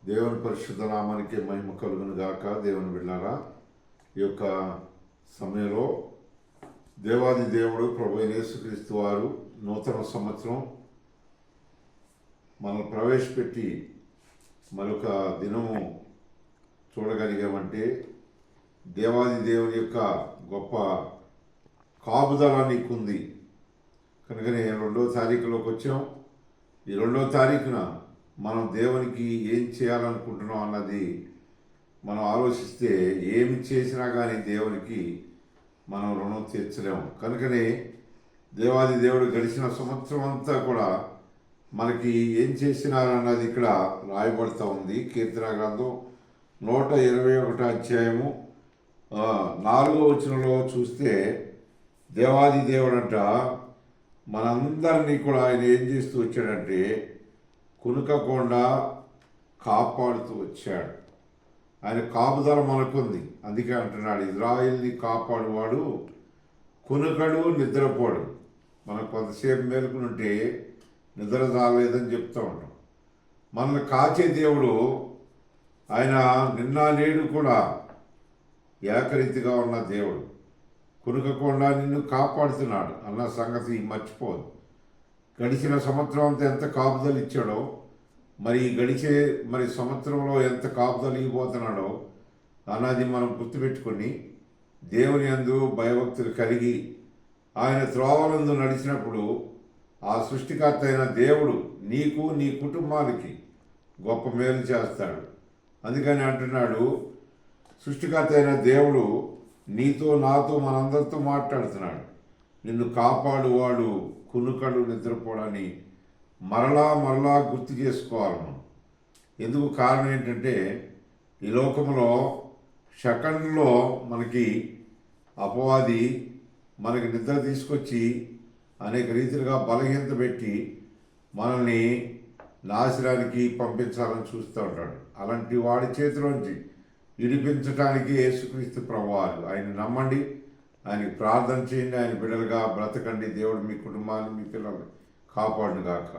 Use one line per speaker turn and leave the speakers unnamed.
దేవుని పరిశుద్ధ నామానికి మహిమ కలుగును గాక. దేవుని బిడ్డలారా, ఈ యొక్క సమయంలో దేవాది దేవుడు ప్రభు అయిన యేసుక్రీస్తు వారు నూతన సంవత్సరం మనం ప్రవేశపెట్టి మరొక దినము చూడగలిగామంటే దేవాది దేవుని యొక్క గొప్ప కాపుదల నీకుంది కనుకనే 2వ తారీఖులోకి వచ్చాం. ఈ 2వ తారీఖున మనం దేవునికి ఏం చేయాలనుకుంటున్నాం అన్నది మనం ఆలోచిస్తే ఏమి చేసినా కానీ దేవునికి మనం రుణం తీర్చలేము. కనుకనే దేవాది దేవుడు గడిచిన సంవత్సరం అంతా కూడా మనకి ఏం చేసినారన్నది ఇక్కడ రాయబడుతూ ఉంది. కీర్తన గ్రంథం 121 అధ్యాయము 4వ వచనంలో చూస్తే దేవాది దేవుడంట మనందరినీ కూడా ఆయన ఏం చేస్తూ వచ్చాడంటే కునుకకుండా కాపాడుతూ వచ్చాడు. ఆయన కాపుదల మనకుంది. అందుకే అంటున్నాడు, ఇజ్రాయిల్ని కాపాడువాడు కునుకడు నిద్రపోడు. మనం కొంతసేపు మేలుకునుంటే నిద్ర రాలేదని చెప్తూ ఉంటాం. మనల్ని కాచే దేవుడు ఆయన నిన్న నేడు కూడా ఏకరీతిగా ఉన్న దేవుడు. కునుకకుండా నిన్ను కాపాడుతున్నాడు అన్న సంగతి మర్చిపోదు. గడిచిన సంవత్సరం అంతా ఎంత కాపుదలు ఇచ్చాడో గడిచే సంవత్సరంలో ఎంత కాపుదలు ఇవ్వబోతున్నాడో అన్నది మనం గుర్తుపెట్టుకొని దేవుని యందు భయభక్తులు కలిగి ఆయన త్రోవలందు నడిచినప్పుడు ఆ సృష్టికర్త అయిన దేవుడు నీకు నీ కుటుంబానికి గొప్ప మేలు చేస్తాడు. అందుకని అంటున్నాడు, సృష్టికర్త అయిన దేవుడు నీతో నాతో మనందరితో మాట్లాడుతున్నాడు. నిన్ను కాపాడువాడు కునుకడు నిద్రపోడని మరలా గుర్తు చేసుకోవాలి మనం. ఎందుకు కారణం ఏంటంటే ఈ లోకంలో సెకండ్లో మనకి అపవాది మనకి నిద్ర తీసుకొచ్చి అనేక రీతిలుగా బలహీనత పెట్టి మనల్ని నాశనానికి పంపించాలని చూస్తూ ఉంటాడు. అలాంటి వాడి చేతిలోంచి విడిపించడానికి యేసుక్రీస్తు ప్రభువారు. ఆయన నమ్మండి, ఆయనకి ప్రార్థన చేయండి, ఆయన బిడ్డలుగా బ్రతకండి. దేవుడు మీ కుటుంబాన్ని మీ పిల్లల్ని కాపాడును గాక.